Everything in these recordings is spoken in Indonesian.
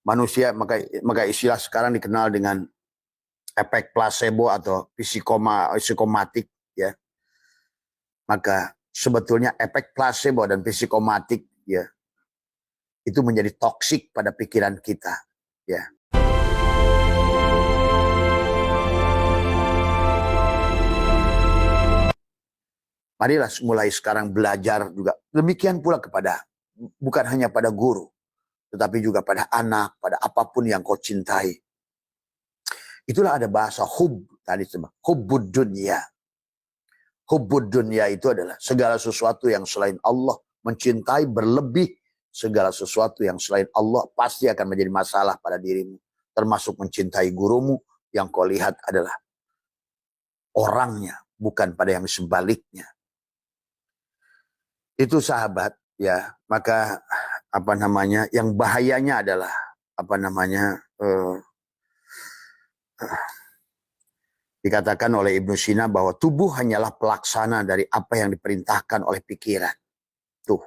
Manusia, maka istilah sekarang dikenal dengan efek placebo atau psikomatik, ya. Maka sebetulnya efek placebo dan psikomatik, ya, itu menjadi toksik pada pikiran kita, ya. Marilah mulai sekarang belajar juga. Demikian pula bukan hanya pada guru, tetapi juga pada anak, pada apapun yang kau cintai. Itulah ada bahasa hub tadi, hubbud dunya. Hubbud dunya itu adalah segala sesuatu yang selain Allah, mencintai berlebih segala sesuatu yang selain Allah pasti akan menjadi masalah pada dirimu. Termasuk mencintai gurumu yang kau lihat adalah orangnya, bukan pada yang sebaliknya. Itu sahabat, ya. Maka yang bahayanya adalah dikatakan oleh Ibnu Sina bahwa tubuh hanyalah pelaksana dari apa yang diperintahkan oleh pikiran. Tuh.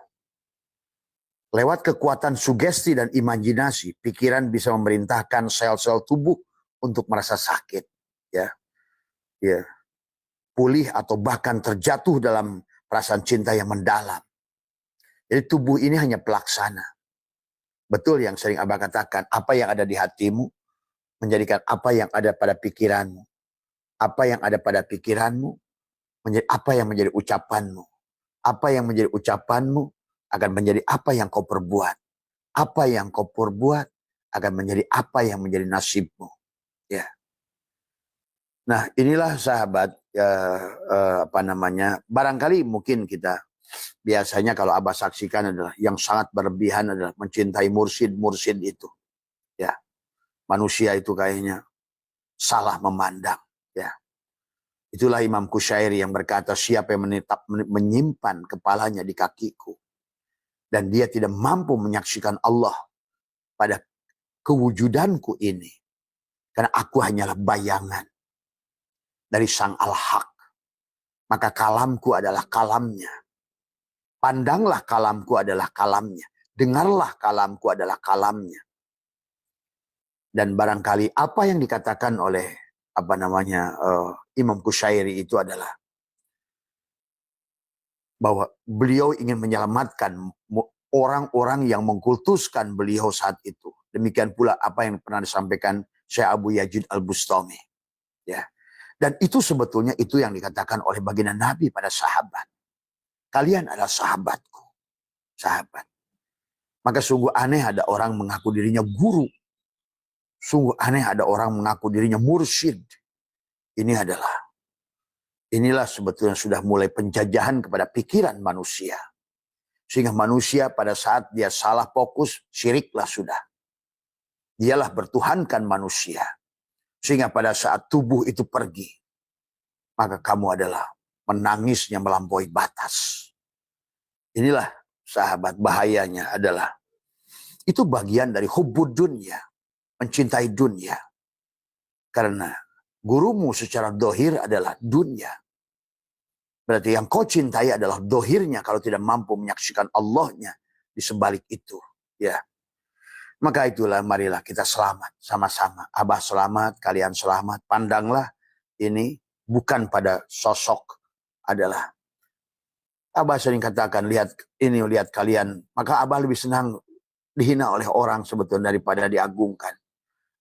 Lewat kekuatan sugesti dan imajinasi, pikiran bisa memerintahkan sel-sel tubuh untuk merasa sakit, ya. Ya. Pulih atau bahkan terjatuh dalam perasaan cinta yang mendalam. Jadi tubuh ini hanya pelaksana. Betul yang sering Abah katakan, apa yang ada di hatimu menjadikan apa yang ada pada pikiranmu. Apa yang ada pada pikiranmu menjadi apa yang menjadi ucapanmu. Apa yang menjadi ucapanmu akan menjadi apa yang kau perbuat. Apa yang kau perbuat akan menjadi apa yang menjadi nasibmu. Ya. Nah, inilah sahabat, barangkali mungkin kita biasanya kalau Abah saksikan adalah yang sangat berlebihan adalah mencintai mursyid itu. Ya. Manusia itu kayaknya salah memandang, ya. Itulah Imam Kusyairi yang berkata, siapa yang menyimpan kepalanya di kakiku dan dia tidak mampu menyaksikan Allah pada kewujudanku ini, karena aku hanyalah bayangan dari Sang Al-Haq, maka kalamku adalah kalamnya. Pandanglah kalamku adalah kalamnya. Dengarlah kalamku adalah kalamnya. Dan barangkali apa yang dikatakan oleh Imam Kusyairi itu adalah bahwa beliau ingin menyelamatkan orang-orang yang mengkultuskan beliau saat itu. Demikian pula apa yang pernah disampaikan Syekh Abu Yazid Al-Bustami. Ya. Dan itu sebetulnya itu yang dikatakan oleh baginda Nabi pada sahabat. Kalian adalah sahabatku. Sahabat. Maka sungguh aneh ada orang mengaku dirinya guru. Sungguh aneh ada orang mengaku dirinya mursyid. Inilah sebetulnya sudah mulai penjajahan kepada pikiran manusia. Sehingga manusia pada saat dia salah fokus, syiriklah sudah. Dialah bertuhankan manusia. Sehingga pada saat tubuh itu pergi, maka kamu adalah menangisnya melampaui batas. Inilah sahabat bahayanya adalah, itu bagian dari hubbud dunya, mencintai dunia. Karena gurumu secara dohir adalah dunia. Berarti yang kau cintai adalah dohirnya kalau tidak mampu menyaksikan Allahnya di sebalik itu. Ya. Maka itulah marilah kita selamat sama-sama. Abah selamat, kalian selamat. Pandanglah ini bukan pada sosok adalah. Abah sering katakan, lihat kalian. Maka Abah lebih senang dihina oleh orang sebetulnya daripada diagungkan.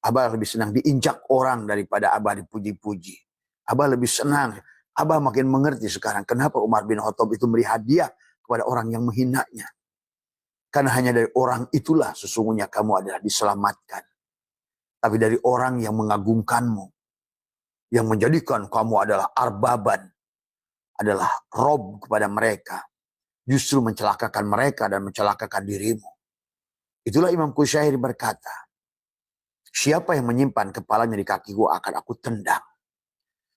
Abah lebih senang diinjak orang daripada Abah dipuji-puji. Abah lebih senang. Abah makin mengerti sekarang kenapa Umar bin Khattab itu memberi hadiah kepada orang yang menghinanya. Karena hanya dari orang itulah sesungguhnya kamu adalah diselamatkan. Tapi dari orang yang mengagungkanmu, yang menjadikan kamu adalah arbaban, adalah rob kepada mereka, justru mencelakakan mereka dan mencelakakan dirimu. Itulah Imam Kusyairi berkata, siapa yang menyimpan kepalanya di kakiku akan aku tendang.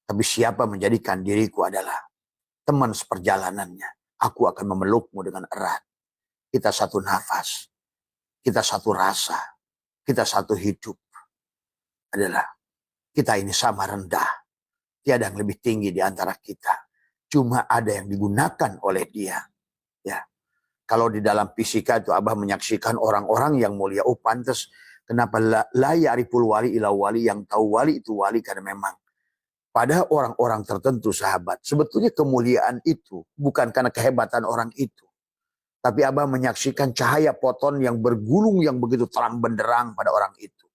Tapi siapa menjadikan diriku adalah teman seperjalanannya, aku akan memelukmu dengan erat. Kita satu nafas, kita satu rasa, kita satu hidup. Adalah kita ini sama rendah. Tiada yang lebih tinggi di antara kita. Cuma ada yang digunakan oleh dia. Ya. Kalau di dalam fisika itu Abah menyaksikan orang-orang yang mulia, oh pantas Kenapa la ya'riful wali ila wali, yang tahu wali itu wali karena memang pada orang-orang tertentu sahabat. Sebetulnya kemuliaan itu bukan karena kehebatan orang itu. Tapi Abah menyaksikan cahaya poton yang bergulung yang begitu terang benderang pada orang itu.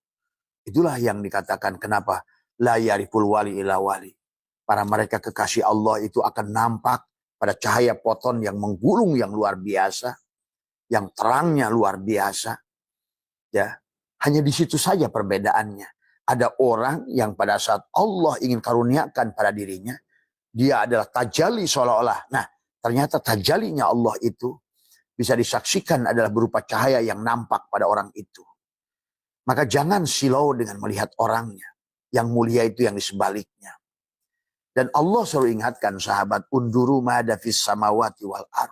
Itulah yang dikatakan kenapa la ya'riful wali ila wali. Para mereka kekasih Allah itu akan nampak pada cahaya poton yang menggulung yang luar biasa. Yang terangnya luar biasa. Ya, hanya di situ saja perbedaannya. Ada orang yang pada saat Allah ingin karuniakan pada dirinya, dia adalah tajalli seolah-olah. Nah, ternyata tajallinya Allah itu bisa disaksikan adalah berupa cahaya yang nampak pada orang itu. Maka jangan silau dengan melihat orangnya. Yang mulia itu yang di sebaliknya. Dan Allah selalu ingatkan sahabat, unduru ma'ada fis samawati wal ar.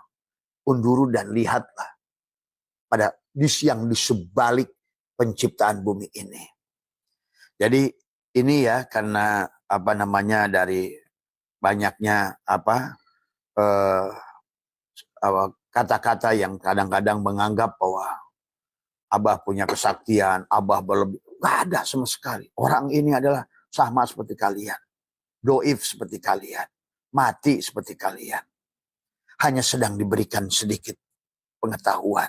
Unduru dan lihatlah pada yang di sebalik penciptaan bumi ini. Jadi ini ya karena apa namanya dari banyaknya kata-kata yang kadang-kadang menganggap bahwa Abah punya kesaktian, Abah berlebih. Gak ada sama sekali. Orang ini adalah sama seperti kalian. Doif seperti kalian. Mati seperti kalian. Hanya sedang diberikan sedikit pengetahuan.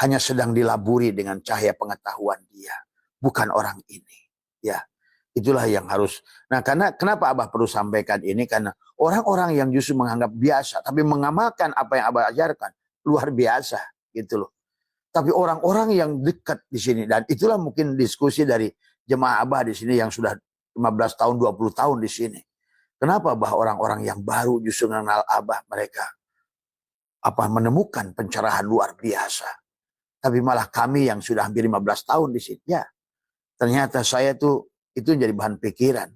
Hanya sedang dilaburi dengan cahaya pengetahuan dia. Bukan orang ini. Ya, itulah yang harus. Nah, kenapa Abah perlu sampaikan ini? Karena orang-orang yang justru menganggap biasa, tapi mengamalkan apa yang Abah ajarkan, luar biasa. Gitu loh. Tapi orang-orang yang dekat di sini, dan itulah mungkin diskusi dari jemaah Abah di sini yang sudah 15 tahun, 20 tahun di sini. Kenapa Abah orang-orang yang baru justru mengenal Abah, mereka menemukan pencerahan luar biasa. Tapi malah kami yang sudah hampir 15 tahun di sini, ya ternyata saya itu jadi bahan pikiran.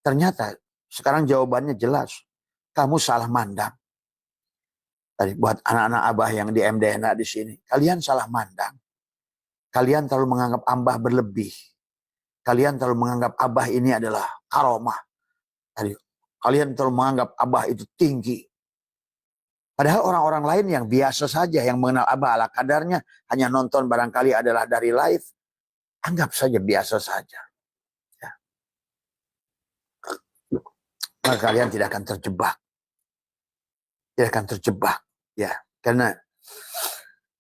Ternyata sekarang jawabannya jelas. Kamu salah mandang. Tadi buat anak-anak Abah yang di MDNA di sini, kalian salah mandang. Kalian terlalu menganggap Abah berlebih. Kalian terlalu menganggap Abah ini adalah karomah. Tadi kalian terlalu menganggap Abah itu tinggi. Padahal orang-orang lain yang biasa saja yang mengenal Abah ala kadarnya, hanya nonton barangkali adalah dari live, anggap saja biasa saja. Ya. Maka kalian tidak akan terjebak. Tidak akan terjebak. Ya, karena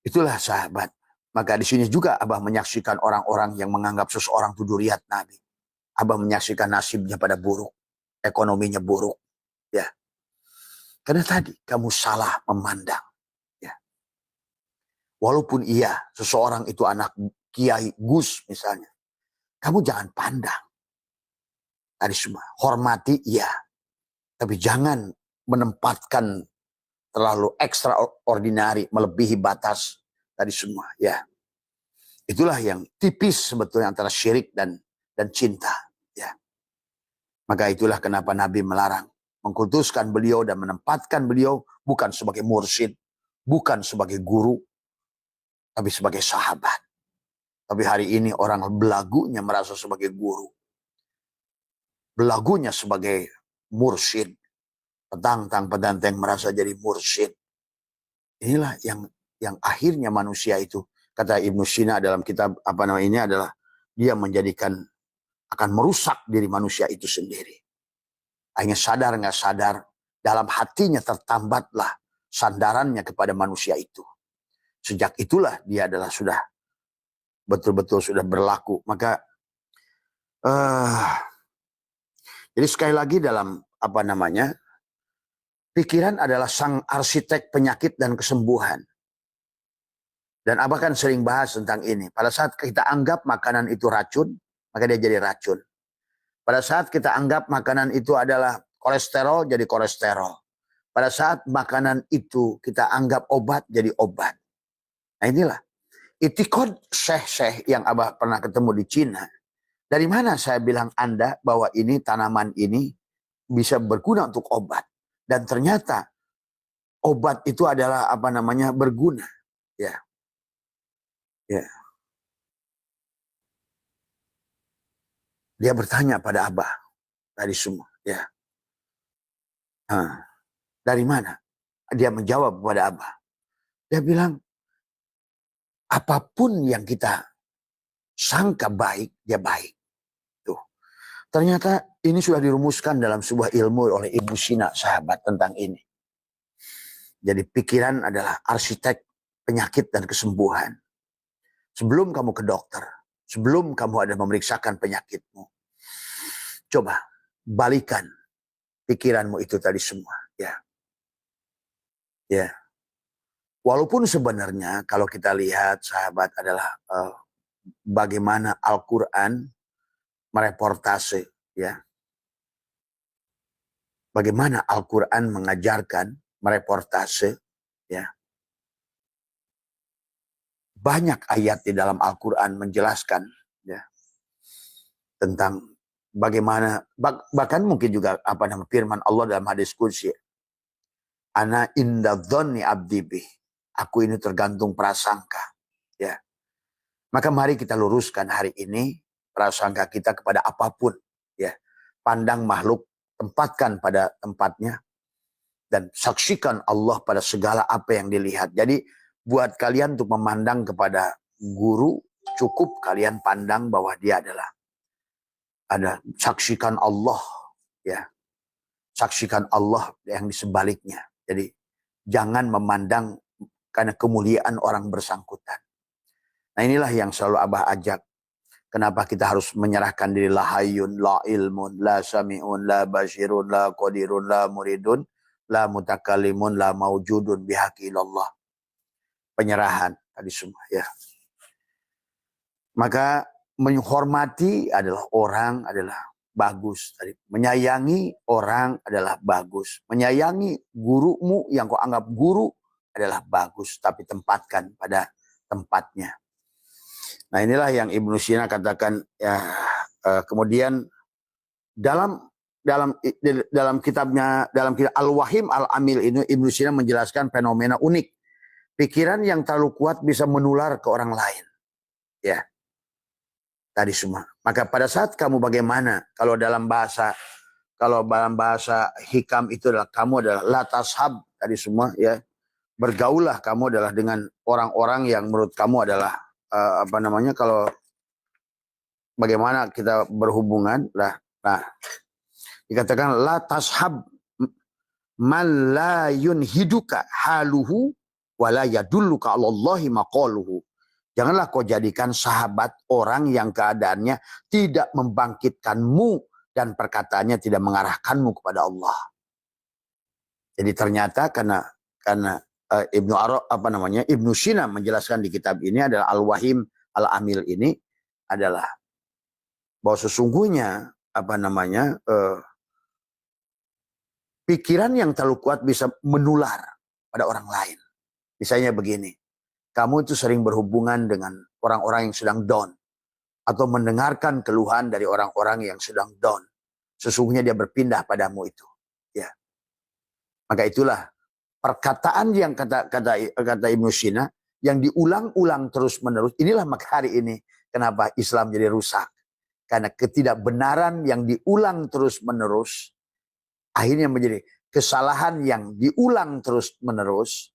itulah sahabat. Maka di sini juga Abah menyaksikan orang-orang yang menganggap seseorang itu duriat Nabi. Abah menyaksikan nasibnya pada buruk. Ekonominya buruk. Ya. Karena tadi kamu salah memandang. Ya. Walaupun iya seseorang itu anak Kiai Gus misalnya. Kamu jangan pandang. Tadi semua. Hormati iya. Tapi jangan menempatkan terlalu extraordinary, melebihi batas tadi semua. Ya, itulah yang tipis sebetulnya antara syirik dan cinta. Ya, maka itulah kenapa Nabi melarang, mengkultuskan beliau dan menempatkan beliau bukan sebagai mursyid, bukan sebagai guru, tapi sebagai sahabat. Tapi hari ini orang belagunya merasa sebagai guru, belagunya sebagai mursyid. Petantang-petantang merasa jadi mursyid. Inilah yang akhirnya manusia itu, kata Ibnu Sina dalam kitab ini adalah dia menjadikan akan merusak diri manusia itu sendiri. Hanya sadar nggak sadar dalam hatinya tertambatlah sandarannya kepada manusia itu. Sejak itulah dia adalah sudah betul-betul sudah berlaku. Maka jadi sekali lagi dalam pikiran adalah sang arsitek penyakit dan kesembuhan. Dan Abah kan sering bahas tentang ini. Pada saat kita anggap makanan itu racun, maka dia jadi racun. Pada saat kita anggap makanan itu adalah kolesterol, jadi kolesterol. Pada saat makanan itu kita anggap obat, jadi obat. Nah inilah. Itikad syekh-syekh yang Abah pernah ketemu di Cina. Dari mana saya bilang Anda bahwa ini tanaman ini bisa berguna untuk obat. Dan ternyata obat itu adalah berguna. Ya. Ya. Dia bertanya pada Abah tadi semua. Ya. Dari mana? Dia menjawab kepada Abah. Dia bilang, apapun yang kita sangka baik, dia baik. Tuh. Ternyata ini sudah dirumuskan dalam sebuah ilmu oleh Ibnu Sina, sahabat, tentang ini. Jadi pikiran adalah arsitek penyakit dan kesembuhan. Sebelum kamu ke dokter, sebelum kamu ada memeriksakan penyakitmu, coba balikan pikiranmu itu tadi semua. Ya. Walaupun sebenarnya kalau kita lihat, sahabat, adalah bagaimana Al-Quran mereportase, ya. Bagaimana Al-Quran mengajarkan mereportase, ya. Banyak ayat di dalam Al-Quran menjelaskan, ya, tentang bagaimana, bahkan mungkin juga firman Allah dalam hadis qudsi, ana inda dzanni abdi bih, aku ini tergantung prasangka, ya. Maka mari kita luruskan hari ini prasangka kita kepada apapun, ya. Pandang makhluk, tempatkan pada tempatnya, dan saksikan Allah pada segala apa yang dilihat. Jadi buat kalian untuk memandang kepada guru, cukup kalian pandang bahwa dia ada saksikan Allah, ya. Saksikan Allah yang di sebaliknya. Jadi jangan memandang karena kemuliaan orang bersangkutan. Nah, inilah yang selalu Abah ajak. Kenapa kita harus menyerahkan diri, la hayyun, la ilmun, la sami'un, la basirun, la qadirun, la muridun, la mutakallimun, la maujudun bihaqi ilallah. Penyerahan tadi semua, ya. Maka menghormati adalah orang adalah bagus. Tadi menyayangi orang adalah bagus. Menyayangi gurumu yang kau anggap guru adalah bagus, tapi tempatkan pada tempatnya. Nah, inilah yang Ibnu Sina katakan, ya. Kemudian dalam kitabnya, dalam kitab Al-Wahim Al-Amil ini, Ibnu Sina menjelaskan fenomena unik. Pikiran yang terlalu kuat bisa menular ke orang lain, ya. Tadi semua. Maka pada saat kamu bagaimana, kalau dalam bahasa hikam itu adalah kamu adalah la tashab tadi semua, ya. Bergaullah kamu adalah dengan orang-orang yang menurut kamu adalah kalau bagaimana kita berhubungan lah. Nah, dikatakan la tashab man la yunhiduka haluhu wala yadulluka 'alallahi maqaluhu. Janganlah kau jadikan sahabat orang yang keadaannya tidak membangkitkanmu dan perkataannya tidak mengarahkanmu kepada Allah. Jadi ternyata karena Ibnu Sina menjelaskan di kitab ini adalah Al-Wahim Al-Amil ini adalah bahwa sesungguhnya pikiran yang terlalu kuat bisa menular pada orang lain. Misalnya begini, kamu itu sering berhubungan dengan orang-orang yang sedang down atau mendengarkan keluhan dari orang-orang yang sedang down. Sesungguhnya dia berpindah padamu itu, ya. Maka itulah perkataan yang kata Ibnu Sina yang diulang-ulang terus-menerus. Inilah maka hari ini kenapa Islam jadi rusak. Karena ketidakbenaran yang diulang terus-menerus akhirnya menjadi kesalahan yang diulang terus-menerus.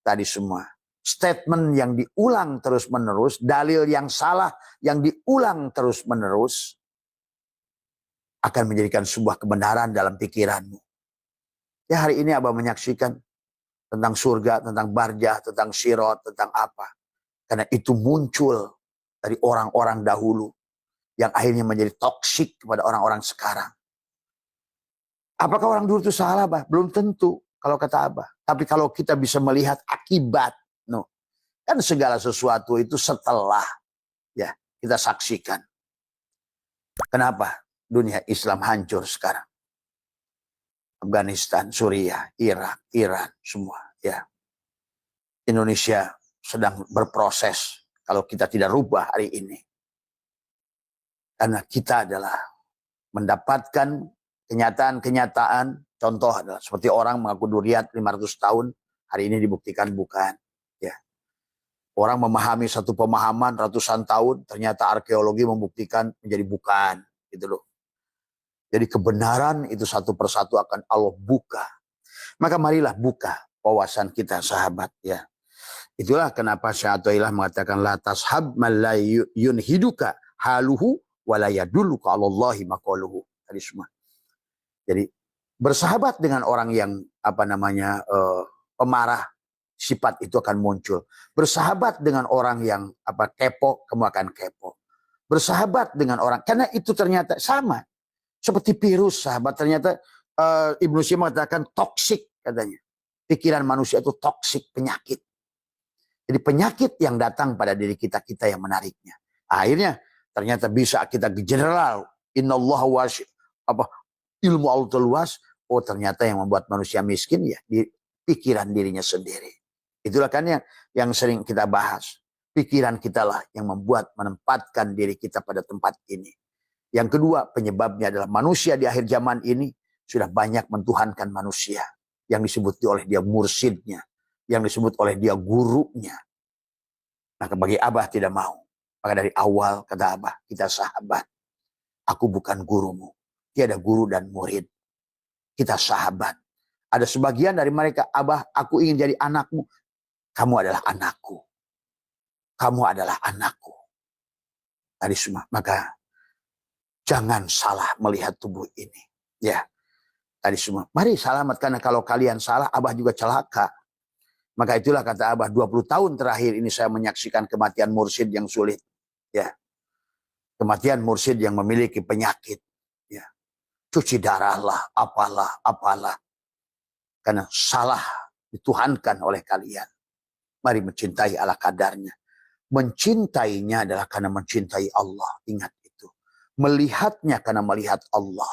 Tadi semua statement yang diulang terus-menerus, dalil yang salah yang diulang terus-menerus akan menjadikan sebuah kebenaran dalam pikiranmu. Ya, hari ini Abah menyaksikan tentang surga, tentang barjah, tentang sirot, tentang apa. Karena itu muncul dari orang-orang dahulu yang akhirnya menjadi toksik kepada orang-orang sekarang. Apakah orang dulu itu salah, Abah? Belum tentu kalau kata Abah. Tapi kalau kita bisa melihat akibat, kan segala sesuatu itu setelah, ya, kita saksikan. Kenapa dunia Islam hancur sekarang? Afghanistan, Suriah, Irak, Iran, semua, ya. Indonesia sedang berproses kalau kita tidak rubah hari ini. Karena kita adalah mendapatkan kenyataan-kenyataan, contoh adalah seperti orang mengaku duriat 500 tahun, hari ini dibuktikan bukan, ya. Orang memahami satu pemahaman ratusan tahun, ternyata arkeologi membuktikan menjadi bukan, gitu loh. Jadi kebenaran itu satu persatu akan Allah buka. Maka marilah buka wawasan kita, sahabat, ya. Itulah kenapa Syekh Athaillah mengatakan la tashab man la yunhiduka haluhu wa la yadulluka 'alallahi maqaluhu. Tadi semua. Jadi bersahabat dengan orang yang pemarah, sifat itu akan muncul. Bersahabat dengan orang yang kepo, kamu akan kepo. Bersahabat dengan orang, karena itu ternyata sama seperti virus, sahabat. Ternyata Ibnu Sina mengatakan toksik, katanya. Pikiran manusia itu toksik, penyakit. Jadi penyakit yang datang pada diri kita yang menariknya. Akhirnya ternyata bisa kita general, innallaha ilmu Allah luas. Oh, ternyata yang membuat manusia miskin ya di pikiran dirinya sendiri. Itulah kan yang sering kita bahas. Pikiran kita lah yang menempatkan diri kita pada tempat ini. Yang kedua, penyebabnya adalah manusia di akhir zaman ini sudah banyak mentuhankan manusia. Yang disebut oleh dia mursyidnya. Yang disebut oleh dia gurunya. Nah, bagi Abah tidak mau. Maka dari awal kata Abah, kita sahabat. Aku bukan gurumu. Tiada guru dan murid. Kita sahabat. Ada sebagian dari mereka, Abah, aku ingin jadi anakmu. Kamu adalah anakku. Kamu adalah anakku. Tadi semua. Maka jangan salah melihat tubuh ini. Ya. Tadi semua. Mari selamat, karena kalau kalian salah, Abah juga celaka. Maka itulah kata Abah, 20 tahun terakhir ini saya menyaksikan kematian mursyid yang sulit. Ya. Kematian mursyid yang memiliki penyakit. Ya. Cuci darah lah, apalah. Karena salah dituhankan oleh kalian. Mari mencintai ala kadarnya. Mencintainya adalah karena mencintai Allah. Ingat itu. Melihatnya karena melihat Allah.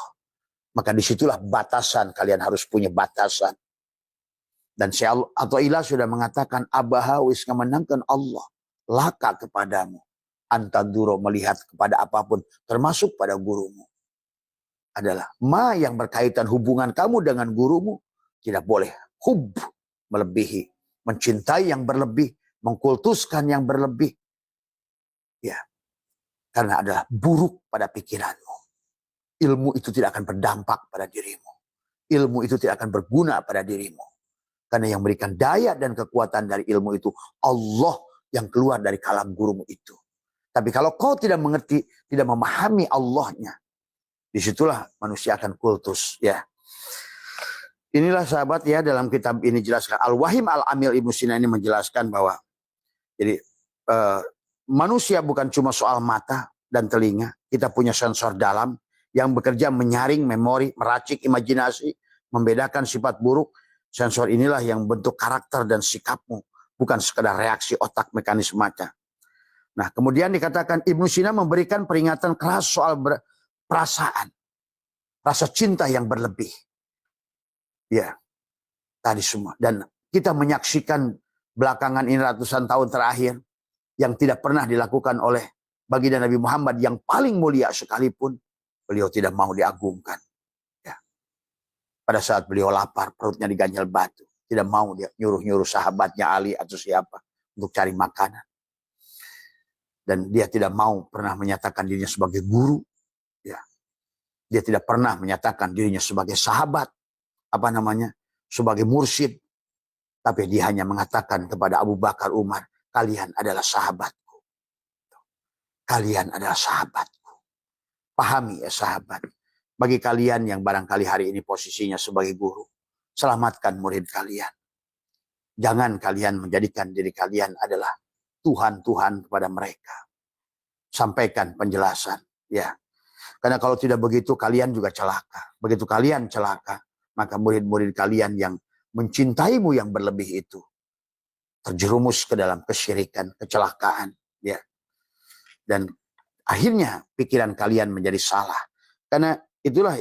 Maka disitulah batasan. Kalian harus punya batasan. Dan Syekh Athaillah sudah mengatakan, Abah wis memenangkan Allah. Laka kepadamu. Antaduro, melihat kepada apapun. Termasuk pada gurumu. Adalah ma yang berkaitan hubungan kamu dengan gurumu. Tidak boleh hub melebihi. Mencintai yang berlebih. Mengkultuskan yang berlebih. Ya. Karena adalah buruk pada pikiranmu. Ilmu itu tidak akan berdampak pada dirimu. Ilmu itu tidak akan berguna pada dirimu. Karena yang memberikan daya dan kekuatan dari ilmu itu Allah yang keluar dari kalam gurumu itu. Tapi kalau kau tidak mengerti, tidak memahami Allahnya, disitulah manusia akan kultus. Ya. Inilah sahabat ya, dalam kitab ini jelaskan. Al-Wahim Al-Amil Ibnu Sina ini menjelaskan bahwa jadi manusia bukan cuma soal mata dan telinga. Kita punya sensor dalam yang bekerja menyaring memori, meracik imajinasi, membedakan sifat buruk. Sensor inilah yang membentuk karakter dan sikapmu. Bukan sekedar reaksi otak mekanisme mata. Nah, kemudian dikatakan Ibnu Sina memberikan peringatan keras soal perasaan. Rasa cinta yang berlebih. Ya, tadi semua. Dan kita menyaksikan belakangan ini ratusan tahun terakhir yang tidak pernah dilakukan oleh baginda Nabi Muhammad yang paling mulia sekalipun. Beliau tidak mau diagungkan. Ya. Pada saat beliau lapar, perutnya diganjal batu. Tidak mau dia nyuruh-nyuruh sahabatnya Ali atau siapa untuk cari makanan. Dan dia tidak mau pernah menyatakan dirinya sebagai guru. Ya. Dia tidak pernah menyatakan dirinya sebagai sahabat. Sebagai mursyid. Tapi dia hanya mengatakan kepada Abu Bakar, Umar, kalian adalah sahabatku. Kalian adalah sahabatku. Pahami ya sahabat. Bagi kalian yang barangkali hari ini posisinya sebagai guru, selamatkan murid kalian. Jangan kalian menjadikan diri kalian adalah Tuhan-Tuhan kepada mereka. Sampaikan penjelasan. Ya. Karena kalau tidak begitu kalian juga celaka. Begitu kalian celaka, maka murid-murid kalian yang mencintaimu yang berlebih itu terjerumus ke dalam kesyirikan, kecelakaan. Ya. Dan akhirnya pikiran kalian menjadi salah. Karena itulah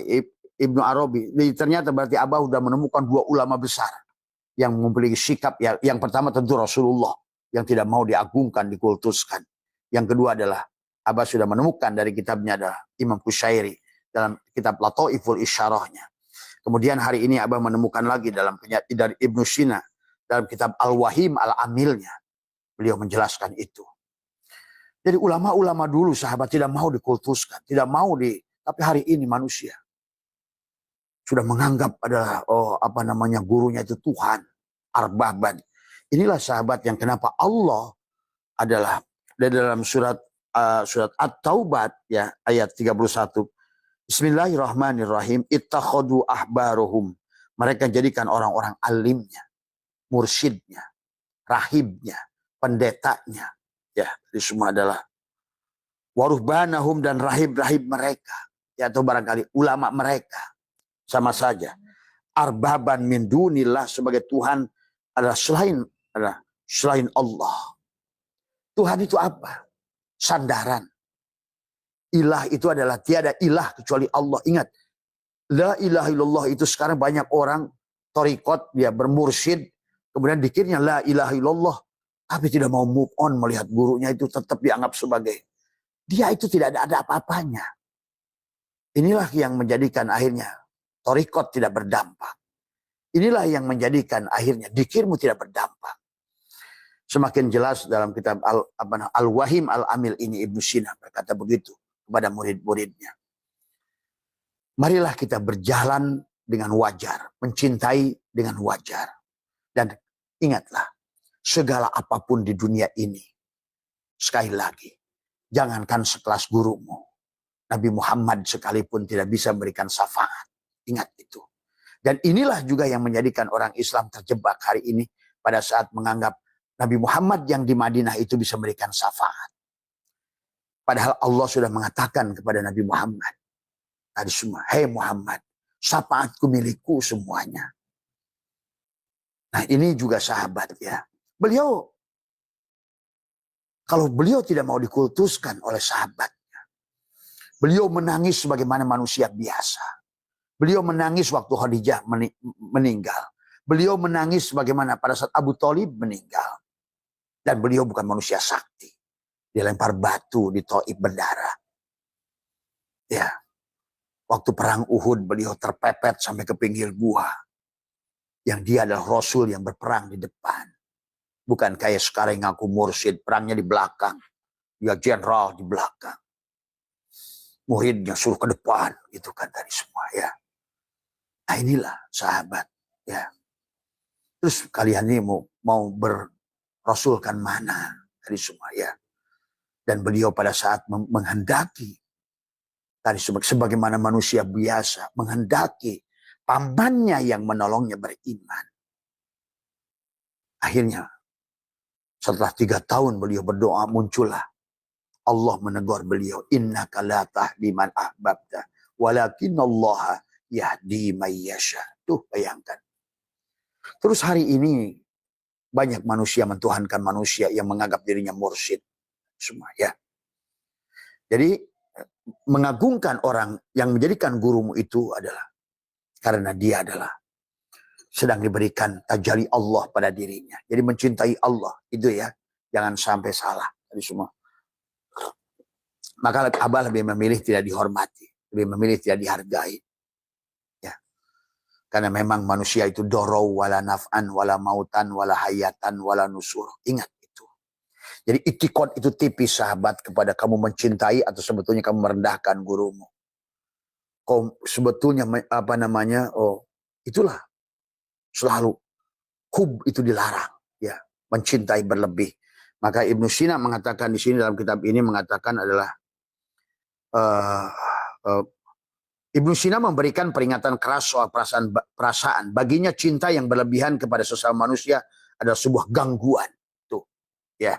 Ibnu Arabi. Ternyata berarti Abah sudah menemukan dua ulama besar yang memiliki sikap. Yang pertama tentu Rasulullah yang tidak mau diagungkan, dikultuskan. Yang kedua adalah Abah sudah menemukan dari kitabnya adalah Imam Qushairi dalam kitab Lataiful Isyarahnya. Kemudian hari ini Abah menemukan lagi dalam dari Ibnu Sina dalam kitab Al-Wahim Al-Amilnya. Beliau menjelaskan itu. Jadi ulama-ulama dulu sahabat tidak mau dikultuskan, tidak mau tapi hari ini manusia sudah menganggap adalah gurunya itu Tuhan, arbaban. Inilah sahabat yang kenapa Allah adalah dalam surat At-Taubah ya ayat 31. Bismillahirrahmanirrahim. Ittakhadu ahbarohum. Mereka jadikan orang-orang alimnya, mursyidnya, rahibnya, pendetanya. Ya, itu semua adalah waruhbanahum dan rahib-rahib mereka. Ya, atau barangkali ulama mereka. Sama saja. Arbaban min dunillah sebagai Tuhan adalah selain Allah. Tuhan itu apa? Sandaran. Ilah itu adalah tiada ilah kecuali Allah. Ingat, la ilaha illallah itu sekarang banyak orang torikot, dia bermursyid, kemudian dikirnya la ilaha illallah, tapi tidak mau move on melihat gurunya itu tetap dianggap sebagai, dia itu tidak ada apa-apanya. Inilah yang menjadikan akhirnya torikot tidak berdampak. Inilah yang menjadikan akhirnya dikirmu tidak berdampak. Semakin jelas dalam kitab Al-Wahim Al-Amil ini Ibnu Sina berkata begitu kepada murid-muridnya. Marilah kita berjalan dengan wajar, mencintai dengan wajar. Dan ingatlah, segala apapun di dunia ini, sekali lagi, jangankan sekelas gurumu, Nabi Muhammad sekalipun tidak bisa memberikan syafaat. Ingat itu. Dan inilah juga yang menjadikan orang Islam terjebak hari ini pada saat menganggap Nabi Muhammad yang di Madinah itu bisa memberikan syafaat. Padahal Allah sudah mengatakan kepada Nabi Muhammad tadi semua, hei Muhammad, syafaatku milikku semuanya. Nah ini juga sahabat ya. Kalau beliau tidak mau dikultuskan oleh sahabatnya, beliau menangis sebagaimana manusia biasa. Beliau menangis waktu Khadijah meninggal. Beliau menangis bagaimana pada saat Abu Thalib meninggal. Dan beliau bukan manusia sakti. Dia lempar batu di Taif berdarah. Ya. Waktu perang Uhud beliau terpepet sampai ke pinggir gua. Yang dia adalah Rasul yang berperang di depan. Bukan kayak sekarang ngaku mursyid, perangnya di belakang. Dia jenderal di belakang. Muridnya suruh ke depan. Itu kan tadi semua ya. Nah inilah sahabat ya. Terus kalian ini mau berrasulkan mana tadi semua ya. Dan beliau pada saat menghendaki tadi sebagaimana manusia biasa menghendaki pamannya yang menolongnya beriman. Akhirnya setelah 3 tahun beliau berdoa muncullah Allah menegur beliau, innaka la tahdi man ahbabta walakinallaha yahdi may yasha. Tuh bayangkan. Terus hari ini banyak manusia mentuhankan manusia yang menganggap dirinya mursyid semua ya. Jadi mengagungkan orang yang menjadikan gurumu itu adalah karena dia adalah sedang diberikan tajalli Allah pada dirinya. Jadi mencintai Allah itu ya, jangan sampai salah tadi semua. Maka Abah lebih memilih tidak dihormati, lebih memilih tidak dihargai. Ya. Karena memang manusia itu dorau wala naf'an wala mautan wala hayatan wala nusur. Ingat itu. Jadi itikad itu tipis sahabat kepada kamu mencintai atau sebetulnya kamu merendahkan gurumu. Kau sebetulnya itulah selalu hub itu dilarang ya, mencintai berlebih. Maka Ibnu Sina mengatakan di sini dalam kitab ini mengatakan adalah Ibnu Sina memberikan peringatan keras soal perasaan. Baginya cinta yang berlebihan kepada sesama manusia adalah sebuah gangguan. Tuh, ya.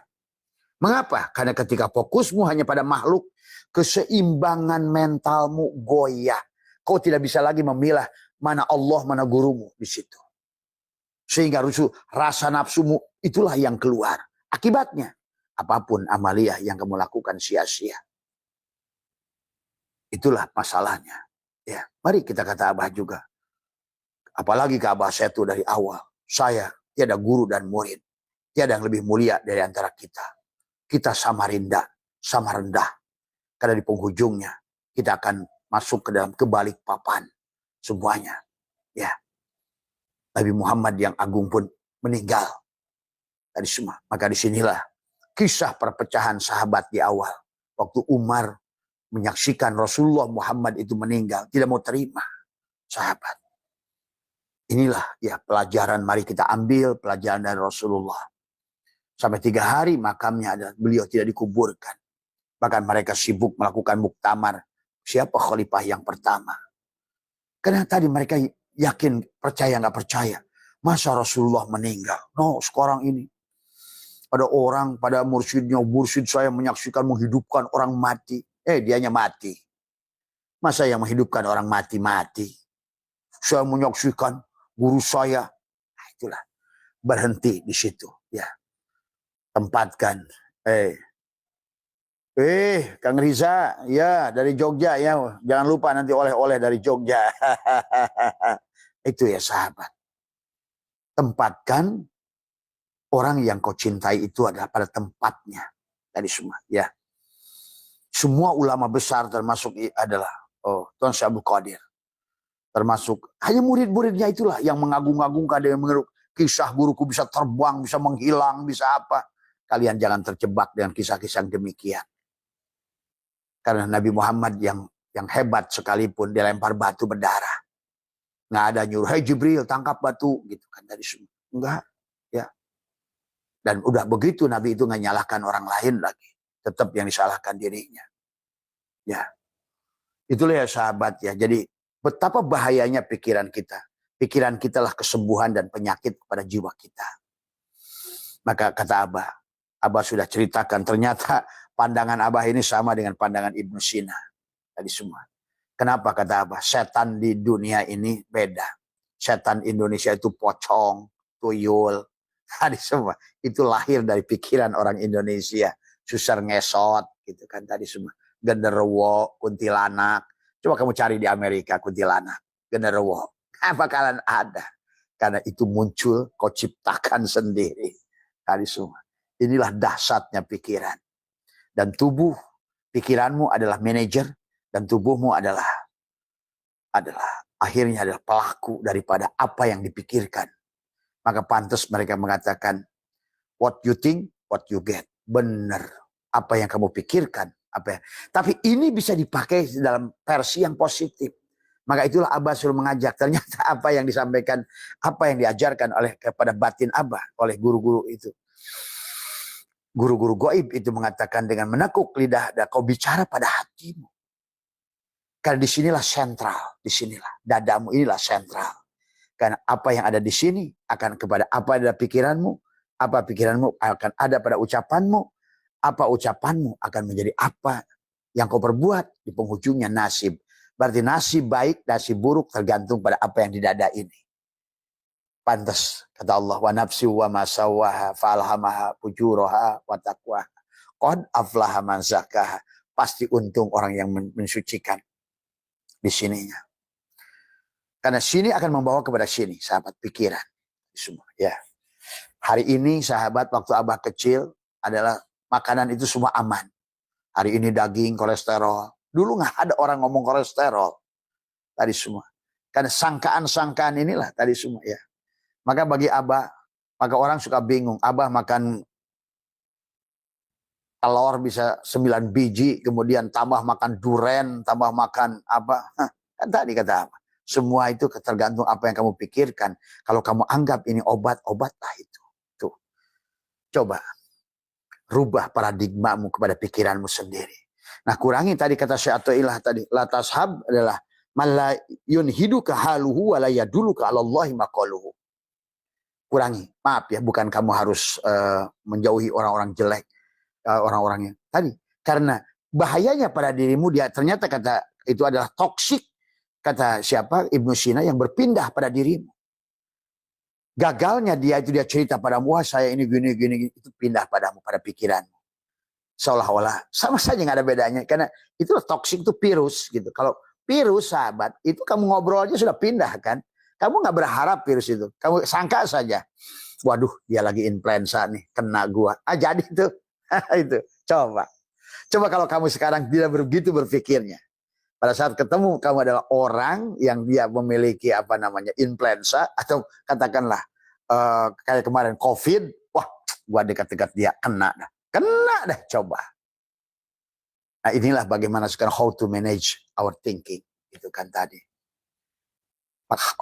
Mengapa? Karena ketika fokusmu hanya pada makhluk, keseimbangan mentalmu goyah. Kau tidak bisa lagi memilah mana Allah, mana gurumu di situ. Sehingga rasa nafsumu itulah yang keluar. Akibatnya, apapun amaliyah yang kamu lakukan sia-sia. Itulah masalahnya. Ya, mari kita kata Abah juga. Apalagi ke Abah saya itu dari awal. Saya tiada guru dan murid. Tiada yang lebih mulia dari antara kita. Kita sama rendah. Karena di penghujungnya kita akan masuk ke dalam kebalik papan. Semuanya. Ya. Nabi Muhammad yang agung pun meninggal. Tadi semua. Maka disinilah kisah perpecahan sahabat di awal. Waktu Umar menyaksikan Rasulullah Muhammad itu meninggal. Tidak mau terima. Sahabat. inilah ya pelajaran, mari kita ambil pelajaran dari Rasulullah. Sampai 3 hari makamnya ada, beliau tidak dikuburkan. Bahkan mereka sibuk melakukan muktamar. Siapa khalifah yang pertama? Karena tadi mereka yakin, percaya nggak percaya. Masa Rasulullah meninggal? No, sekarang ini ada orang pada mursyidnya, mursyid saya menyaksikan menghidupkan orang mati. Dianya mati. Masa yang menghidupkan orang mati-mati? Saya menyaksikan guru saya. Nah, itulah, berhenti di situ. Ya, tempatkan. Kang Riza, ya dari Jogja ya. Jangan lupa nanti oleh-oleh dari Jogja. Itu ya sahabat. Tempatkan orang yang kau cintai itu adalah pada tempatnya. Tadi semua ya. Semua ulama besar termasuk adalah Tuan Syekh Abdul Qadir. Termasuk hanya murid-muridnya itulah yang mengagung-agungkan dengan mengeruk kisah guruku bisa terbang, bisa menghilang, bisa apa. Kalian jangan terjebak dengan kisah-kisah yang demikian. Karena Nabi Muhammad yang hebat sekalipun dilempar batu berdarah. Nggak ada nyuruh, "Hei Jibril tangkap batu." Gitu kan tadi semua. Enggak. Ya. Dan udah begitu Nabi itu nggak nyalahkan orang lain lagi. Tetap yang disalahkan dirinya. Ya. Itulah ya sahabat ya. Jadi betapa bahayanya pikiran kita. Pikiran kita lah kesembuhan dan penyakit kepada jiwa kita. Maka kata Abah sudah ceritakan ternyata pandangan Abah ini sama dengan pandangan Ibnu Sina. Tadi semua. Kenapa kata Abah? Setan di dunia ini beda. Setan Indonesia itu pocong, tuyul. Tadi semua. Itu lahir dari pikiran orang Indonesia. Susar ngesot gitu kan tadi semua. Genderuwo, kuntilanak. Coba kamu cari di Amerika kuntilanak. Genderuwo. Nggak bakalan ada. Karena itu muncul, kau ciptakan sendiri. Tadi semua. Inilah dahsyatnya pikiran. Dan tubuh, pikiranmu adalah manajer. Dan tubuhmu adalah akhirnya adalah pelaku daripada apa yang dipikirkan. Maka pantas mereka mengatakan, what you think, what you get. Benar. Apa yang kamu pikirkan. Tapi ini bisa dipakai dalam versi yang positif. Maka itulah Abah suruh mengajak. Ternyata apa yang disampaikan, apa yang diajarkan kepada batin Abah oleh guru-guru itu. Guru-guru goib itu mengatakan dengan menekuk lidah dan kau bicara pada hatimu. Karena disinilah sentral, disinilah dadamu inilah sentral. Karena apa yang ada di sini akan kepada apa ada pikiranmu, apa pikiranmu akan ada pada ucapanmu, apa ucapanmu akan menjadi apa yang kau perbuat di penghujungnya nasib. Berarti nasib baik, nasib buruk tergantung pada apa yang di dada ini. Pantas kata Allah, wa nafsi wa ma sawwaha falhamaha fujuraha wa taqwaha. Qad aflaha man zakkaha. Pasti untung orang yang mensucikan di sininya. Karena sini akan membawa kepada sini, sahabat pikiran. Semua ya. Hari ini sahabat waktu Abah kecil adalah makanan itu semua aman. Hari ini daging, kolesterol. Dulu nggak ada orang ngomong kolesterol. Tadi semua. Karena sangkaan-sangkaan inilah tadi semua ya. Maka bagi Abah, maka orang suka bingung. Abah makan telur bisa 9 biji, kemudian tambah makan duren, tambah makan apa. Kan tadi kata Abah. Semua itu tergantung apa yang kamu pikirkan. Kalau kamu anggap ini obat-obatlah itu. Tuh. Coba. Rubah paradigmamu kepada pikiranmu sendiri. Nah kurangi tadi kata Syekh Athaillah tadi. La tashab adalah mala yunhiduka haluhu wa la yaduluka alallahi maqaluhu. Kurangi. Maaf ya, bukan kamu harus menjauhi orang-orang jelek. Orang-orangnya. Tadi. Karena bahayanya pada dirimu dia ternyata kata itu adalah toksik. Kata siapa? Ibnu Sina yang berpindah pada dirimu. Gagalnya dia cerita padamu, wah saya ini gini, itu pindah padamu, pada pikiranmu. Seolah-olah sama saja nggak ada bedanya. Karena itu toksik itu virus gitu. Kalau virus sahabat, itu kamu ngobrol aja sudah pindah kan. Kamu nggak berharap virus itu. Kamu sangka saja. Waduh dia lagi influenza nih, kena gua. Jadi itu. Itu. Coba kalau kamu sekarang tidak begitu berpikirnya. Pada saat ketemu kamu adalah orang yang dia memiliki influenza atau katakanlah kayak kemarin COVID, wah gua dekat-dekat dia kena dah coba. Nah inilah bagaimana sekarang how to manage our thinking itu kan tadi.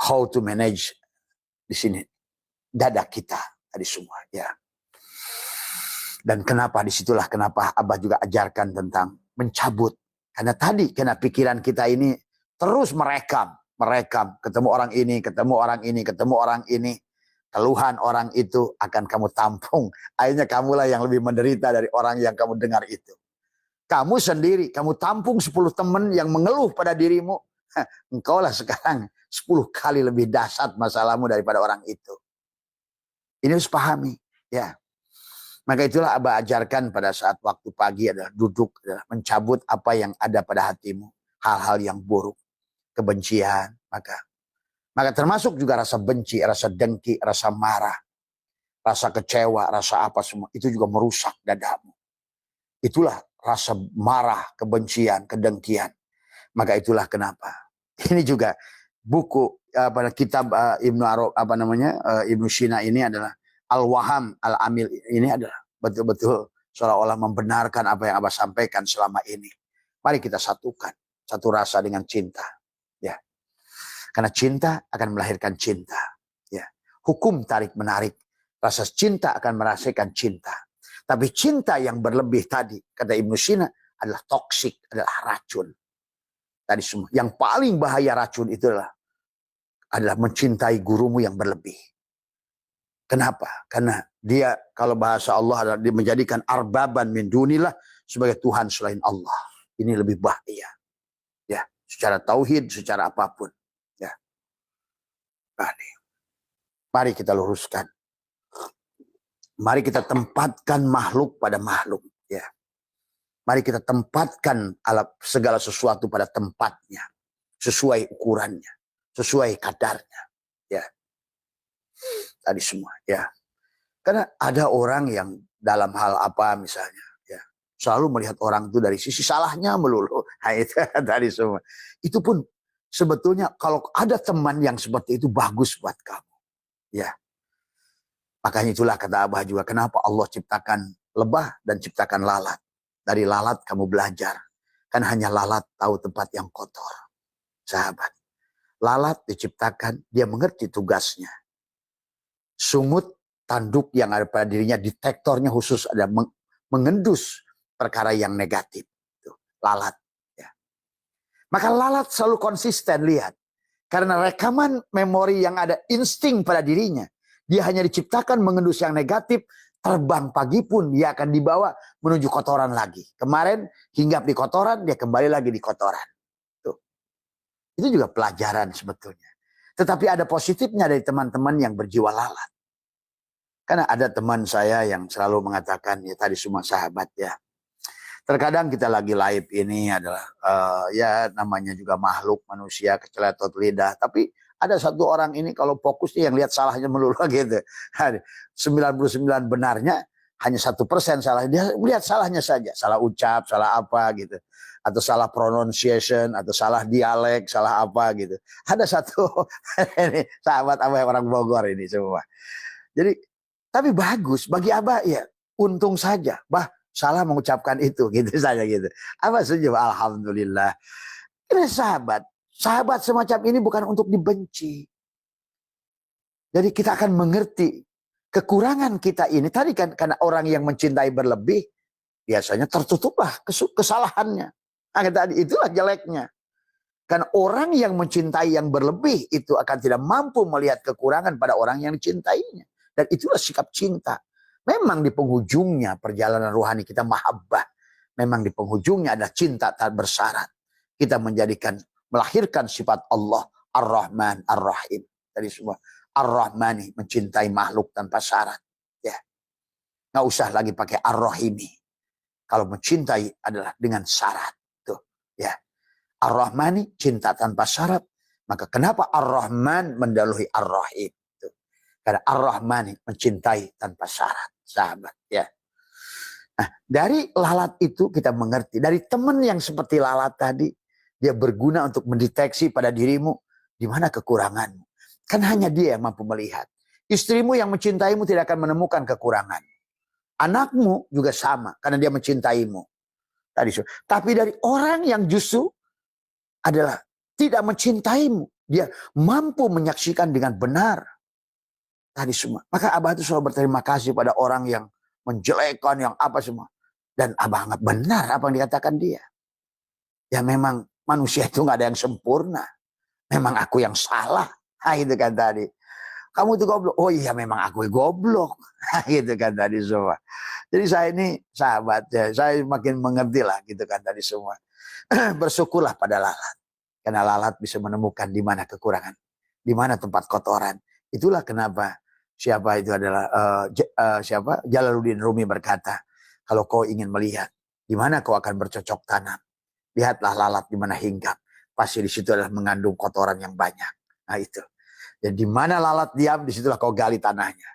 How to manage di sini dada kita tadi semua ya. Dan kenapa disitulah kenapa Abah juga ajarkan tentang mencabut. Karena tadi kena pikiran kita ini terus merekam, ketemu orang ini, ketemu orang ini, ketemu orang ini. Keluhan orang itu akan kamu tampung. Akhirnya kamulah yang lebih menderita dari orang yang kamu dengar itu. Kamu sendiri, kamu tampung 10 teman yang mengeluh pada dirimu. Engkaulah sekarang 10 kali lebih dahsyat masalahmu daripada orang itu. Ini harus pahami. Ya. Maka itulah Abah ajarkan pada saat waktu pagi adalah duduk, adalah mencabut apa yang ada pada hatimu. Hal-hal yang buruk, kebencian. Maka termasuk juga rasa benci, rasa dengki, rasa marah, rasa kecewa, rasa apa semua. Itu juga merusak dadamu. Itulah rasa marah, kebencian, kedengkian. Maka itulah kenapa. Ini juga buku kitab Ibnu Sina ini adalah Al-Waham Al-Amil, ini adalah betul-betul seolah-olah membenarkan apa yang Abah sampaikan selama ini. Mari kita satukan satu rasa dengan cinta. Ya. Karena cinta akan melahirkan cinta. Ya. Hukum tarik-menarik. Rasa cinta akan merasakan cinta. Tapi cinta yang berlebih tadi, kata Ibnu Sina, adalah toksik, adalah racun. Tadi semua. Yang paling bahaya racun itu adalah mencintai gurumu yang berlebih. Kenapa? Karena dia, kalau bahasa Allah adalah dia menjadikan arbaban min dunillah sebagai Tuhan selain Allah. Ini lebih bahaya. Ya, secara tauhid, secara apapun. Ya. Mari kita luruskan. Mari kita tempatkan makhluk pada makhluk. Ya. Mari kita tempatkan segala sesuatu pada tempatnya. Sesuai ukurannya. Sesuai kadarnya. Ya. Tadi semua. Ya. Karena ada orang yang dalam hal apa misalnya. Ya, selalu melihat orang itu dari sisi salahnya melulu. Nah, itu tadi semua. Itu pun sebetulnya kalau ada teman yang seperti itu bagus buat kamu. Ya. Makanya itulah kata Abah juga, kenapa Allah ciptakan lebah dan ciptakan lalat. Dari lalat kamu belajar. Kan hanya lalat tahu tempat yang kotor. Sahabat. Lalat diciptakan, dia mengerti tugasnya. Sungut, tanduk yang ada pada dirinya, detektornya khusus ada mengendus perkara yang negatif. Tuh, lalat. Ya. Maka lalat selalu konsisten, lihat. Karena rekaman memori yang ada insting pada dirinya. Dia hanya diciptakan mengendus yang negatif, terbang pagi pun dia akan dibawa menuju kotoran lagi. Kemarin hinggap di kotoran, dia kembali lagi di kotoran. Tuh. Itu juga pelajaran sebetulnya. Tetapi ada positifnya dari teman-teman yang berjiwa lalat. Karena ada teman saya yang selalu mengatakan, ya tadi semua sahabat ya. Terkadang kita lagi live ini adalah, ya namanya juga makhluk manusia, keceletot lidah. Tapi ada satu orang ini kalau fokusnya yang lihat salahnya melulu gitu. 99 benarnya, hanya 1% salah. Dia lihat salahnya saja. Salah ucap, salah apa gitu. Atau salah pronunciation, atau salah dialek, salah apa gitu. Ada satu, ini sahabat Abah orang Bogor ini semua. Jadi, tapi bagus. Bagi Abah ya untung saja. Bah, salah mengucapkan itu gitu saja gitu. Abah setuju, alhamdulillah. Ini sahabat semacam ini bukan untuk dibenci. Jadi kita akan mengerti kekurangan kita ini. Tadi kan karena orang yang mencintai berlebih biasanya tertutuplah kesalahannya. Nah, tadi itulah jeleknya. Karena orang yang mencintai yang berlebih itu akan tidak mampu melihat kekurangan pada orang yang dicintainya. Dan itulah sikap cinta. Memang di penghujungnya perjalanan rohani kita mahabbah. Memang di penghujungnya ada cinta tak bersyarat. Kita melahirkan sifat Allah Ar-Rahman Ar-Rahim. Tadi semua Ar-Rahmani mencintai makhluk tanpa syarat. Ya. Nggak usah lagi pakai Ar-Rahimi. Kalau mencintai adalah dengan syarat. Tuh, ya. Ar-Rahmani cinta tanpa syarat. Maka kenapa Ar-Rahman mendahului Ar-Rahim? Tuh. Karena Ar-Rahmani mencintai tanpa syarat. Sahabat, ya. Nah, dari lalat itu kita mengerti. Dari teman yang seperti lalat tadi, dia berguna untuk mendeteksi pada dirimu di mana kekuranganmu. Kan hanya dia yang mampu melihat. Istrimu yang mencintaimu tidak akan menemukan kekurangan. Anakmu juga sama karena dia mencintaimu. Tapi dari orang yang justru adalah tidak mencintaimu, dia mampu menyaksikan dengan benar Tadi semua. Maka Abah itu selalu berterima kasih pada orang yang menjelekkan, yang apa semua. Dan Abah anggap benar apa yang dikatakan dia. Ya memang manusia itu nggak ada yang sempurna. Memang aku yang salah. Nah, itu kan tadi. Kamu tuh goblok. Oh iya memang aku yang goblok. Nah, gitu kan tadi semua. Jadi saya ini sahabat ya. Saya makin mengerti lah gitu kan tadi semua. Bersyukurlah pada lalat. Karena lalat bisa menemukan di mana kekurangan. Di mana tempat kotoran. Itulah kenapa siapa itu adalah siapa Jalaluddin Rumi berkata, kalau kau ingin melihat di mana kau akan bercocok tanam, lihatlah lalat di mana hinggap. Pasti di situ adalah mengandung kotoran yang banyak. Nah itu. Dan di mana lalat diam, disitulah kau gali tanahnya.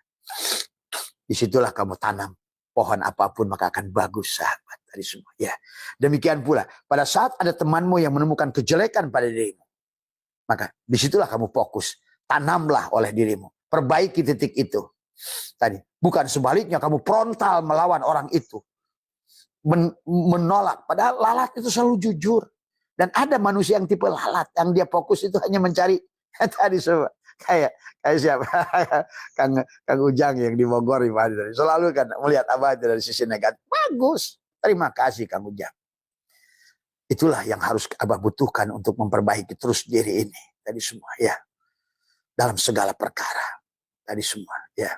Disitulah kamu tanam pohon apapun maka akan bagus sahabat tadi semua. Ya, demikian pula pada saat ada temanmu yang menemukan kejelekan pada dirimu, maka disitulah kamu fokus. Tanamlah oleh dirimu. Perbaiki titik itu. Tadi. Bukan sebaliknya kamu frontal melawan orang itu. Menolak. Padahal lalat itu selalu jujur. Dan ada manusia yang tipe lalat. Yang dia fokus itu hanya mencari. Tadi semua. Kayak siapa? Kang Ujang yang di Bogor. Selalu kan melihat apa itu dari sisi negatif. Bagus. Terima kasih Kang Ujang. Itulah yang harus Abah butuhkan untuk memperbaiki terus diri ini. Tadi semua ya. Dalam segala perkara. Tadi semua ya.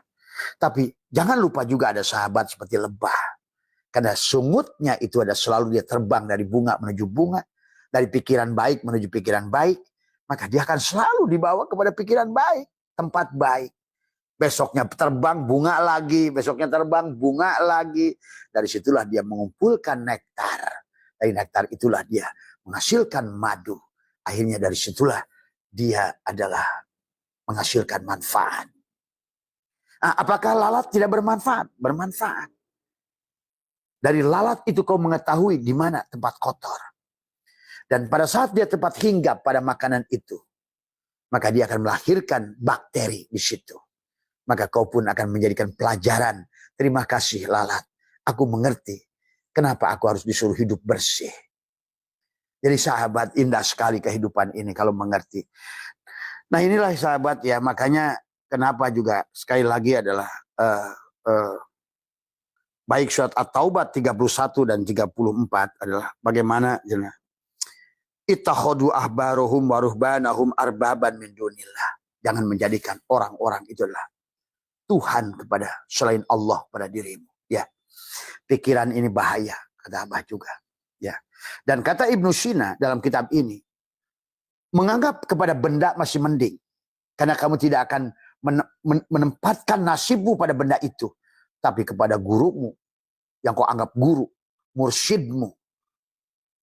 Tapi jangan lupa juga ada sahabat seperti lebah. Karena sungutnya itu ada selalu dia terbang dari bunga menuju bunga. Dari pikiran baik menuju pikiran baik. Maka dia akan selalu dibawa kepada pikiran baik. Tempat baik. Besoknya terbang bunga lagi. Besoknya terbang bunga lagi. Dari situlah dia mengumpulkan nektar. Dari nektar itulah dia menghasilkan madu. Akhirnya dari situlah dia adalah menghasilkan manfaat. Nah, apakah lalat tidak bermanfaat? Bermanfaat. Dari lalat itu kau mengetahui di mana tempat kotor. Dan pada saat dia tempat hinggap pada makanan itu, maka dia akan melahirkan bakteri di situ. Maka kau pun akan menjadikan pelajaran. Terima kasih lalat. Aku mengerti kenapa aku harus disuruh hidup bersih. Jadi sahabat, indah sekali kehidupan ini kalau mengerti. Nah inilah sahabat ya, makanya kenapa juga sekali lagi adalah baik surat At-Taubah 31 dan 34 adalah bagaimana ittakhadhu ahbarohum wa ruhbanahum arbaban min dunillah. Jangan menjadikan orang-orang itu adalah Tuhan kepada selain Allah pada dirimu. Ya, pikiran ini bahaya kata Abah juga. Ya, dan kata Ibnu Sina dalam kitab ini, menganggap kepada benda masih mending. Karena kamu tidak akan menempatkan nasibmu pada benda itu. Tapi kepada gurumu, yang kau anggap guru, mursyidmu.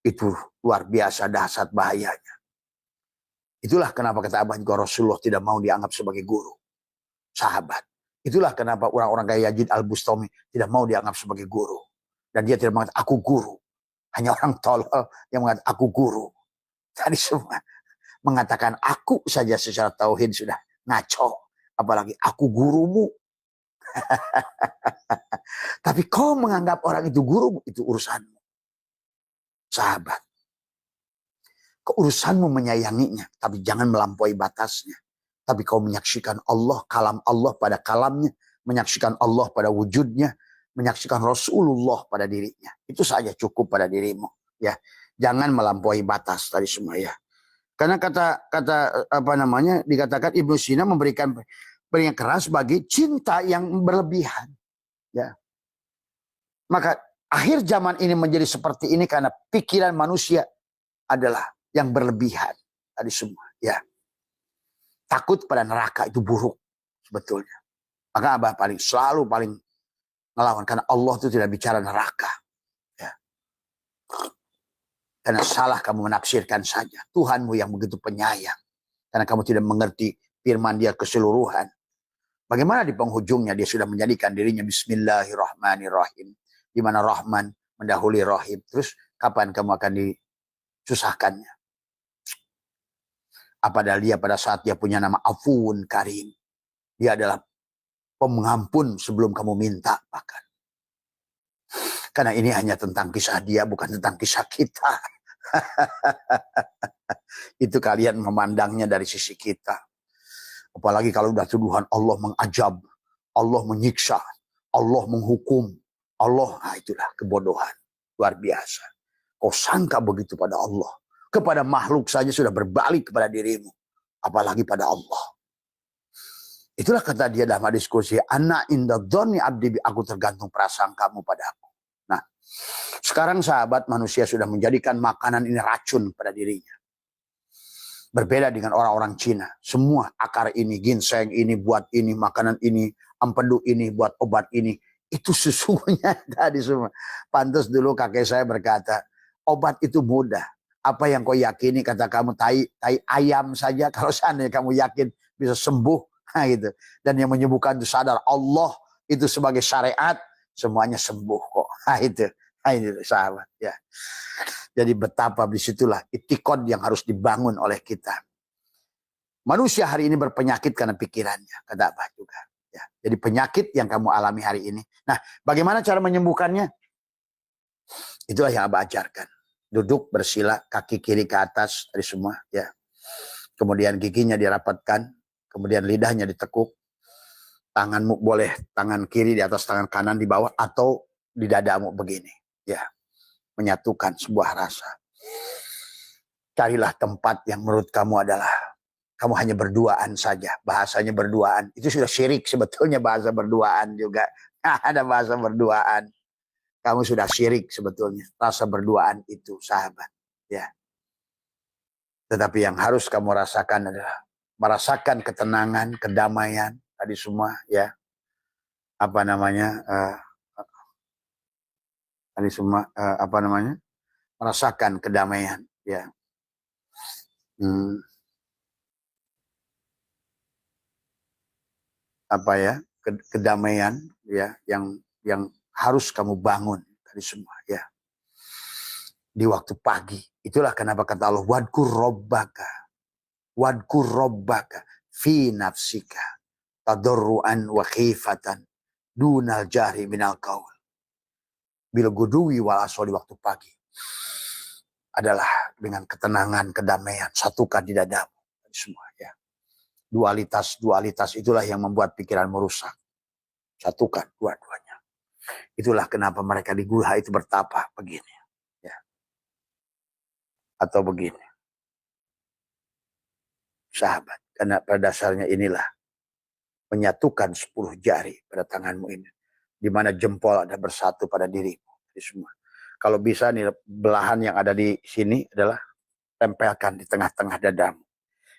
Itu luar biasa dahsyat bahayanya. Itulah kenapa kata Abah juga Rasulullah tidak mau dianggap sebagai guru. Sahabat. Itulah kenapa orang-orang kayak Yazid Al-Bustami tidak mau dianggap sebagai guru. Dan dia tidak mengatakan aku guru. Hanya orang tolol yang mengatakan aku guru. Tadi semua mengatakan aku saja secara tauhid sudah ngaco. Apalagi aku gurumu. Tapi kau menganggap orang itu gurumu, itu urusanmu. Sahabat. Keurusanmu menyayanginya, tapi jangan melampaui batasnya. Tapi kau menyaksikan Allah, kalam Allah pada kalamnya, menyaksikan Allah pada wujudnya, menyaksikan Rasulullah pada dirinya. Itu saja cukup pada dirimu. Ya, jangan melampaui batas tadi semua ya. Karena kata apa namanya dikatakan Ibnu Sina memberikan peringatan keras bagi cinta yang berlebihan. Ya, maka akhir zaman ini menjadi seperti ini karena pikiran manusia adalah yang berlebihan tadi semua. Ya, takut pada neraka itu buruk sebetulnya. Maka Abah selalu paling melawan karena Allah itu tidak bicara neraka. Ya. Karena salah kamu menafsirkan saja. Tuhanmu yang begitu penyayang. Karena kamu tidak mengerti firman dia keseluruhan. Bagaimana di penghujungnya dia sudah menjadikan dirinya Bismillahirrahmanirrahim. Di mana Rahman mendahului Rahim. Terus kapan kamu akan disusahkannya? Padahal dia pada saat dia punya nama Afun Karim. Dia adalah pengampun sebelum kamu minta bahkan. Karena ini hanya tentang kisah dia, bukan tentang kisah kita. Itu kalian memandangnya dari sisi kita. Apalagi kalau udah tuduhan Allah mengajab, Allah menyiksa, Allah menghukum, Allah, itulah kebodohan. Luar biasa. Kau sangka begitu pada Allah. Kepada makhluk saja sudah berbalik kepada dirimu. Apalagi pada Allah. Itulah kata dia dalam hadis qudsi, ana inda dzanni abdi, aku tergantung prasangkamu padaku. Nah, sekarang sahabat, manusia sudah menjadikan makanan ini racun pada dirinya. Berbeda dengan orang-orang Cina. Semua akar ini, ginseng ini, buat ini, makanan ini, empedu ini, buat obat ini. Itu sesungguhnya tadi semua. Pantas dulu kakek saya berkata, obat itu mudah. Apa yang kau yakini, kata kamu, tai ayam saja. Kalau seandainya kamu yakin bisa sembuh, nah gitu. Dan yang menyembuhkan itu sadar Allah itu sebagai syariat, semuanya sembuh kok. Nah itu sahabat ya. Jadi betapa disitulah itikad yang harus dibangun oleh kita. Manusia hari ini berpenyakit karena pikirannya, kata Abah juga. Ya. Jadi penyakit yang kamu alami hari ini. Nah, bagaimana cara menyembuhkannya? Itulah yang Abah ajarkan. Duduk bersila, kaki kiri ke atas, dari semua. Ya. Kemudian giginya dirapatkan, kemudian lidahnya ditekuk. Tanganmu boleh tangan kiri di atas tangan kanan di bawah, atau di dadamu begini. Ya. Menyatukan sebuah rasa. Carilah tempat yang menurut kamu adalah kamu hanya berduaan saja. Bahasanya berduaan. Itu sudah syirik sebetulnya, bahasa berduaan juga. Ada bahasa berduaan. Kamu sudah syirik sebetulnya. Rasa berduaan itu, sahabat. Ya. Tetapi yang harus kamu rasakan adalah merasakan ketenangan, kedamaian. Tadi semua ya. Apa namanya? Tadi semua merasakan kedamaian. Ya. Kedamaian ya yang harus kamu bangun tadi semua ya di waktu pagi. Itulah kenapa kata Allah, wadkur robbaka fi nafsika tadarruan wa khifatan dunal jahri minal qaul bil guduwi wal aswali. Waktu pagi adalah dengan ketenangan, kedamaian, satukan di dadamu tadi semua ya. Dualitas itulah yang membuat pikiran merusak. Satukan dua-duanya. Itulah kenapa mereka di gua itu bertapa begini. Ya. Atau begini. Sahabat, karena pada dasarnya inilah menyatukan 10 jari pada tanganmu ini. Di mana jempol ada bersatu pada dirimu. Di semua. Kalau bisa nih belahan yang ada di sini adalah tempelkan di tengah-tengah dadamu.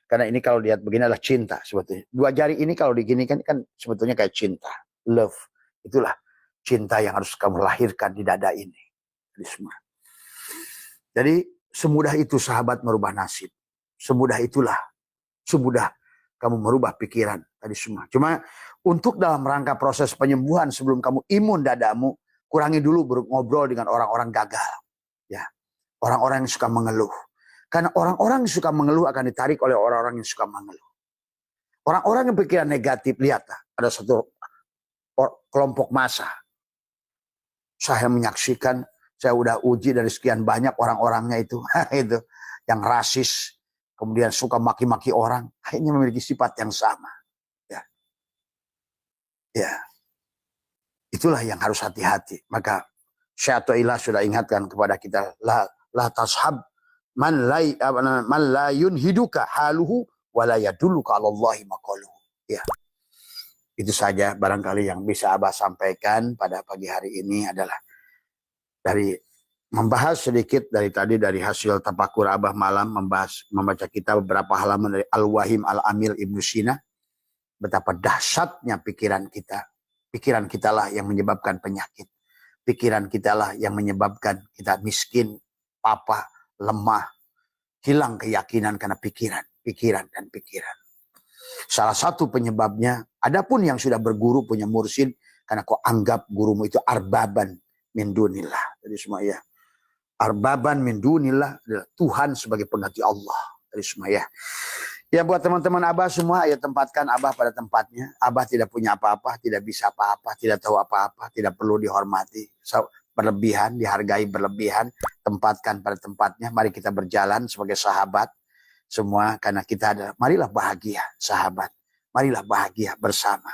Karena ini kalau lihat begini adalah cinta sebetulnya. Dua jari ini kalau diginikan kan sebetulnya kayak cinta. Love. Itulah cinta yang harus kamu lahirkan di dada ini. Jadi semudah itu sahabat merubah nasib. Semudah itulah. Semudah kamu merubah pikiran tadi semua. Cuma untuk dalam rangka proses penyembuhan sebelum kamu imun dadamu, kurangi dulu ngobrol dengan orang-orang gagal. Ya. Orang-orang yang suka mengeluh. Karena orang-orang yang suka mengeluh akan ditarik oleh orang-orang yang suka mengeluh. Orang-orang yang pikiran negatif, lihatlah. Ada satu kelompok massa. Saya menyaksikan, saya udah uji dari sekian banyak orang-orangnya itu. Itu yang rasis, kemudian suka maki-maki orang. Akhirnya memiliki sifat yang sama. Ya. Ya. Itulah yang harus hati-hati. Maka Syaitanillah sudah ingatkan kepada kita. La tashab man la yunhiduka haluhu wala yadulluka 'alallahi maqaluhu. Ya. Itu saja barangkali yang bisa Abah sampaikan pada pagi hari ini adalah dari membahas sedikit dari tadi dari hasil tafakur Abah malam membaca kita beberapa halaman dari Al-Wahim Al-Amil Ibnu Sina. Betapa dahsyatnya pikiran kita. Pikiran kita lah yang menyebabkan penyakit. Pikiran kita lah yang menyebabkan kita miskin, papa, lemah, hilang keyakinan karena pikiran. Salah satu penyebabnya, adapun yang sudah berguru punya mursyid, karena kau anggap gurumu itu arbaban min dunillah. Jadi semua ya. Arbaban min dunillah adalah Tuhan sebagai pengganti Allah. Jadi semua ya. Ya buat teman-teman Abah semua, ya tempatkan Abah pada tempatnya. Abah tidak punya apa-apa, tidak bisa apa-apa, tidak tahu apa-apa, tidak perlu dihormati. Berlebihan, dihargai berlebihan, tempatkan pada tempatnya. Mari kita berjalan sebagai sahabat semua, karena kita adalah, marilah bahagia sahabat. marilah bahagia bersama.